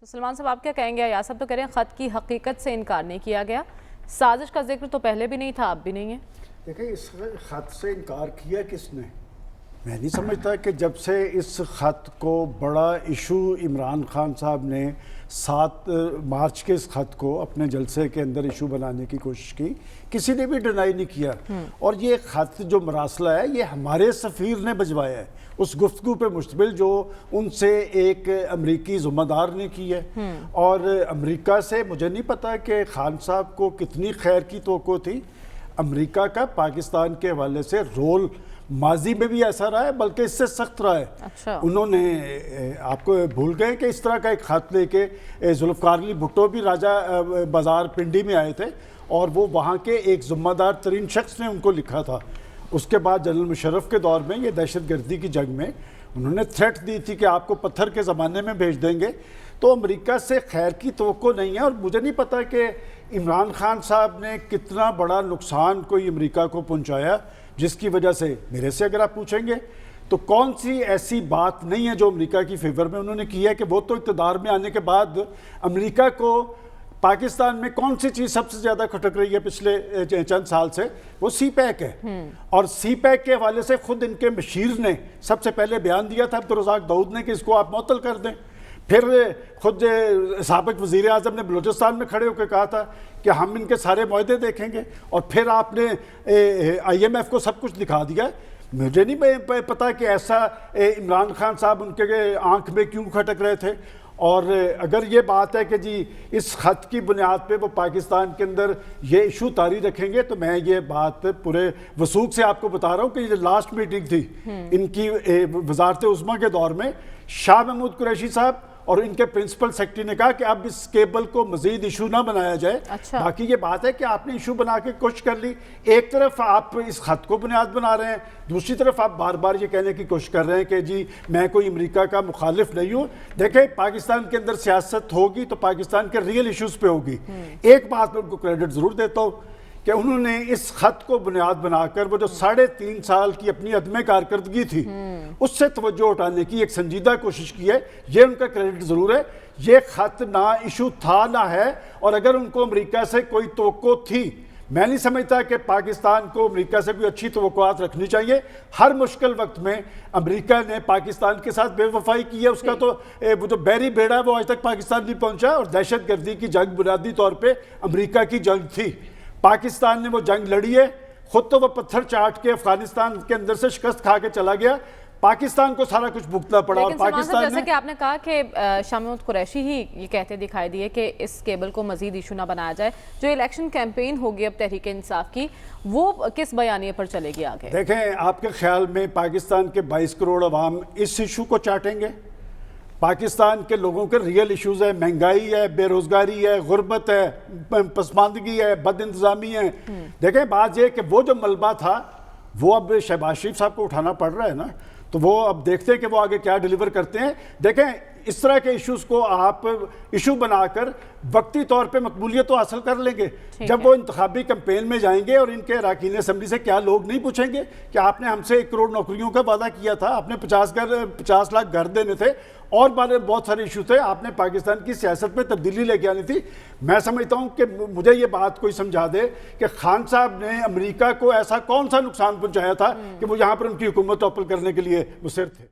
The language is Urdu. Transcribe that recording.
تو سلمان صاحب آپ کیا کہیں گے؟ یا صاحب تو کہہ رہے ہیں خط کی حقیقت سے انکار نہیں کیا گیا، سازش کا ذکر تو پہلے بھی نہیں تھا، اب بھی نہیں ہے۔ دیکھیں اس خط سے انکار کیا کس نے؟ میں نہیں سمجھتا کہ جب سے اس خط کو بڑا ایشو عمران خان صاحب نے 7 مارچ کے اس خط کو اپنے جلسے کے اندر ایشو بنانے کی کوشش کی، کسی نے بھی ڈینائی نہیں کیا۔ اور یہ خط جو مراسلہ ہے یہ ہمارے سفیر نے بھجوایا ہے، اس گفتگو پہ مشتمل جو ان سے ایک امریکی ذمہ دار نے کی ہے۔ اور امریکہ سے مجھے نہیں پتا کہ خان صاحب کو کتنی خیر کی توقع تھی۔ امریکہ کا پاکستان کے حوالے سے رول ماضی میں بھی ایسا رہا ہے، بلکہ اس سے سخت رہا ہے۔ اچھا، انہوں نے آپ کو بھول گئے کہ اس طرح کا ایک خط لے کے ذوالفقار علی بھٹو بھی راجہ بازار پنڈی میں آئے تھے، اور وہ وہاں کے ایک ذمہ دار ترین شخص نے ان کو لکھا تھا۔ اس کے بعد جنرل مشرف کے دور میں یہ دہشت گردی کی جنگ میں انہوں نے تھریٹ دی تھی کہ آپ کو پتھر کے زمانے میں بھیج دیں گے۔ تو امریکہ سے خیر کی توقع نہیں ہے، اور مجھے نہیں پتا کہ عمران خان صاحب نے کتنا بڑا نقصان کوئی امریکہ کو پہنچایا، جس کی وجہ سے میرے سے اگر آپ پوچھیں گے تو کون سی ایسی بات نہیں ہے جو امریکہ کی فیور میں انہوں نے کی ہے کہ وہ تو اقتدار میں آنے کے بعد امریکہ کو پاکستان میں کون سی چیز سب سے زیادہ کھٹک رہی ہے پچھلے چند سال سے، وہ سی پیک ہے۔ اور سی پیک کے حوالے سے خود ان کے مشیر نے سب سے پہلے بیان دیا تھا عبدالرزاق داؤد نے کہ اس کو آپ معطل کر دیں۔ پھر خود سابق وزیر اعظم نے بلوچستان میں کھڑے ہو کے کہا تھا کہ ہم ان کے سارے معاہدے دیکھیں گے، اور پھر آپ نے آئی ایم ایف کو سب کچھ دکھا دیا۔ مجھے نہیں پتا کہ ایسا عمران خان صاحب ان کے آنکھ میں کیوں کھٹک رہے تھے۔ اور اگر یہ بات ہے کہ جی اس خط کی بنیاد پہ وہ پاکستان کے اندر یہ ایشو طاری رکھیں گے، تو میں یہ بات پورے وثوق سے آپ کو بتا رہا ہوں کہ یہ لاسٹ میٹنگ تھی ان کی وزارت عظمیٰ کے دور میں، شاہ محمود قریشی صاحب اور ان کے پرنسپل سیکرٹری نے کہا کہ اب اس کیبل کو مزید ایشو نہ بنایا جائے۔ باقی یہ بات ہے کہ آپ نے ایشو بنا کے کوشش کر لی، ایک طرف آپ اس خط کو بنیاد بنا رہے ہیں، دوسری طرف آپ بار بار یہ کہنے کی کوشش کر رہے ہیں کہ جی میں کوئی امریکہ کا مخالف نہیں ہوں۔ دیکھیں پاکستان کے اندر سیاست ہوگی تو پاکستان کے ریئل ایشوز پہ ہوگی۔ ایک بات میں ان کو کریڈٹ ضرور دیتا ہوں کہ انہوں نے اس خط کو بنیاد بنا کر وہ جو 3.5 سال کی اپنی عدم کارکردگی تھی اس سے توجہ اٹھانے کی ایک سنجیدہ کوشش کی ہے، یہ ان کا کریڈٹ ضرور ہے۔ یہ خط نہ ایشو تھا نہ ہے، اور اگر ان کو امریکہ سے کوئی توقع تھی، میں نہیں سمجھتا کہ پاکستان کو امریکہ سے کوئی اچھی توقعات رکھنی چاہیے۔ ہر مشکل وقت میں امریکہ نے پاکستان کے ساتھ بے وفائی کی ہے، اس کا تو وہ جو بحری بیڑا ہے وہ آج تک پاکستان نہیں پہنچا، اور دہشت گردی کی جنگ بنیادی طور پہ امریکہ کی جنگ تھی۔ پاکستان نے وہ جنگ لڑی ہے، خود تو وہ پتھر چاٹ کے افغانستان کے اندر سے شکست کھا کے چلا گیا، پاکستان کو سارا کچھ بھگتنا پڑا۔ اور پاکستان جیسے کہ آپ نے کہا کہ شاہ محمود قریشی ہی یہ کہتے دکھائی دیے کہ اس کیبل کو مزید ایشو نہ بنایا جائے، جو الیکشن کیمپین ہوگی اب تحریک انصاف کی وہ کس بیانیے پر چلے گی آگے؟ دیکھیں آپ کے خیال میں پاکستان کے 22 کروڑ عوام اس ایشو کو چاٹیں گے؟ پاکستان کے لوگوں کے ریئل ایشوز ہے، مہنگائی ہے، بے روزگاری ہے، غربت ہے، پسماندگی ہے، بد انتظامی ہے۔ دیکھیں بات یہ کہ وہ جو ملبہ تھا وہ اب شہباز شریف صاحب کو اٹھانا پڑ رہا ہے نا، تو وہ اب دیکھتے ہیں کہ وہ آگے کیا ڈیلیور کرتے ہیں۔ دیکھیں اس طرح کے ایشوز کو آپ ایشو بنا کر وقتی طور پہ مقبولیت تو حاصل کر لیں گے، جب وہ انتخابی کمپین میں جائیں گے اور ان کے اراکین اسمبلی سے کیا لوگ نہیں پوچھیں گے کہ آپ نے ہم سے 1 کروڑ نوکریوں کا وعدہ کیا تھا، آپ نے 50 لاکھ گھر دینے تھے، اور بہت سارے ایشو تھے، آپ نے پاکستان کی سیاست میں تبدیلی لے کے آنی تھی۔ میں سمجھتا ہوں کہ مجھے یہ بات کوئی سمجھا دے کہ خان صاحب نے امریکہ کو ایسا کون سا نقصان پہنچایا تھا کہ وہ یہاں پر ان کی حکومت توپل کرنے کے لیے مصر تھے۔